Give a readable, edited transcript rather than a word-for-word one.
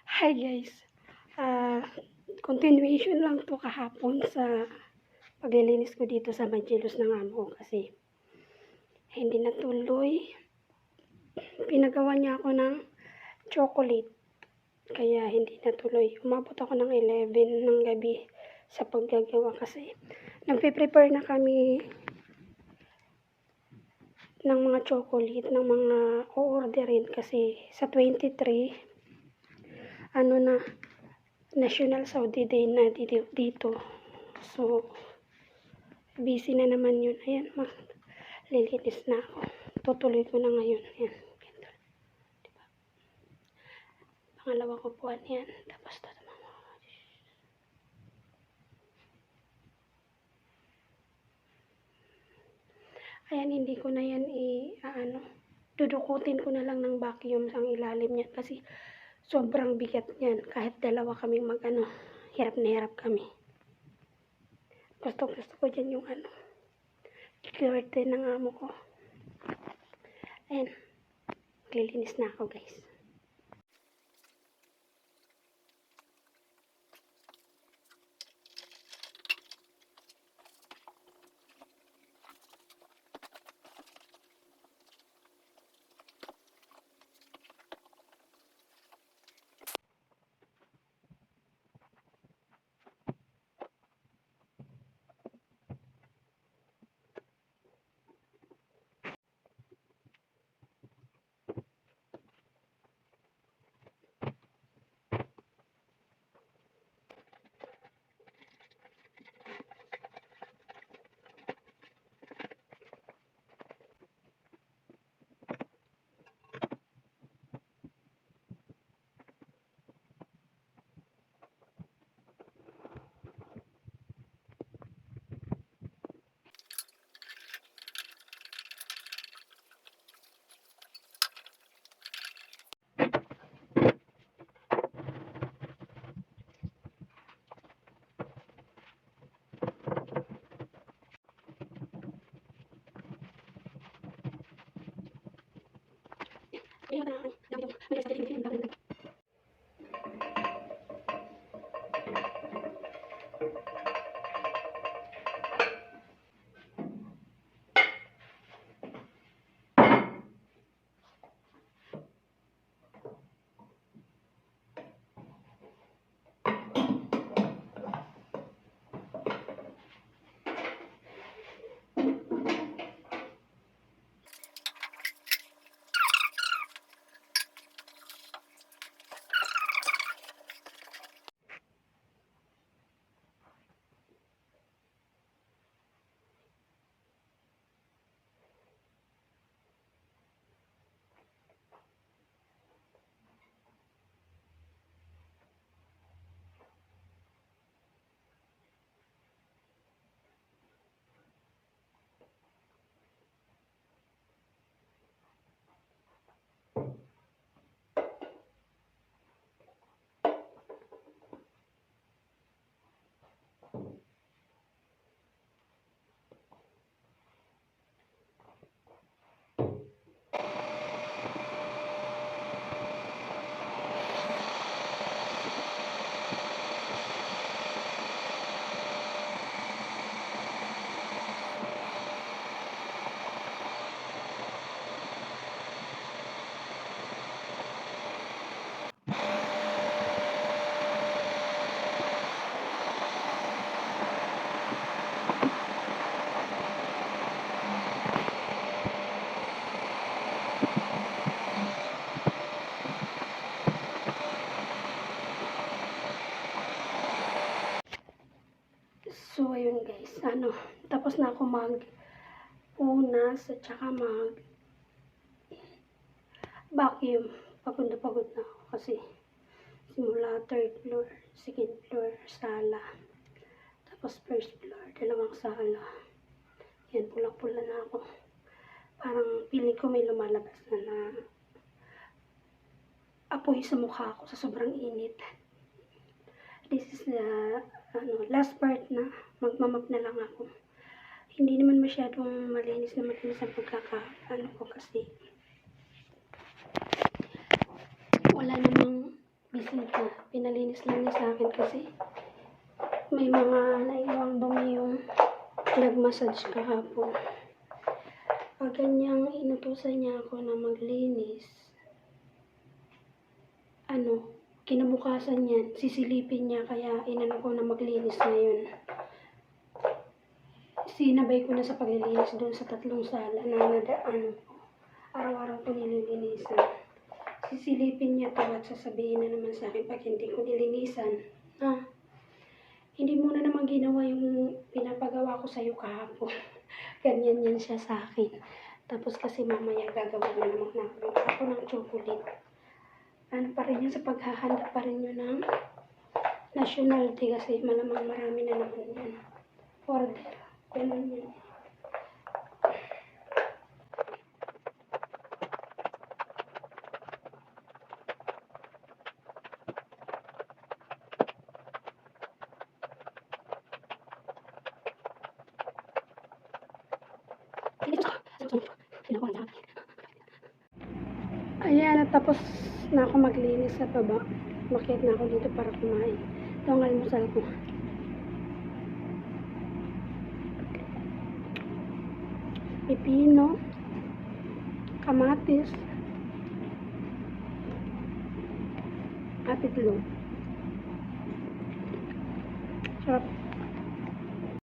Hi guys, continuation lang to kahapon sa paglilinis ko dito sa Magelos ng amo ko kasi hindi natuloy. Pinagawa niya ako ng chocolate kaya hindi natuloy. Umabot ako ng 11 ng gabi sa paggagawa kasi nagpe-prepare na kami ng mga chocolate, ng mga o-orderin kasi sa 23 na National Saudi Day na dito. So, busy na naman yun. Ayan, maglilinis na ako. Tutuloy ko na ngayon. Ayan. Diba? Pangalawa ko po yan. Tapos ito. Ayan, hindi ko na yan dudukutin ko na lang ng vacuum ang ilalim niyan kasi sobrang bigat niyan. Kahit dalawa kaming hirap na hirap kami. Gusto ko dyan yung curtain ng amo ko. Ayan, maglilinis na ako guys. So, ayun guys, tapos na ako mag-punas at saka mag-vacuum. Pagod na ako kasi simula 3rd floor, 2nd floor, sala. Tapos 1st floor, 2 sala. Yan, pula-pula na ako. Parang feeling ko may lumalabas na apoy sa mukha ko sa sobrang init. This is the last part na magmamap na lang ako. Hindi naman masyadong malinis ang ko kasi wala namang bisita. Pinalinis lang niya sa akin kasi may mga naiwang dumi yung nag-massage kahapon. Pag ganyang inutusan niya ako na maglinis, kinabukasan yan, sisilipin niya, kaya inano ko na maglinis ngayon. Sinabay ko na sa paglilinis doon sa 3 sala na nadaan ko. Araw-araw ko nililinisan. Sisilipin niya to at sasabihin na naman sa akin pag hindi ko nilinisan, hindi mo na naman ginawa yung pinapagawa ko sa'yo kahapon. Ganyan yan siya sa akin. Tapos kasi mamaya gagawa na naman ako ng chocolate. Ano pa rin yan, sa paghahanda pa rin yun ng nationality kasi malamang marami na naman yan. Order. Ganun yan. Ayan, natapos na ako maglinis sa baba. Makiat na ako dito para kumain. Ito ang almusal ko. Pipino, kamatis, at itlog. Sarap.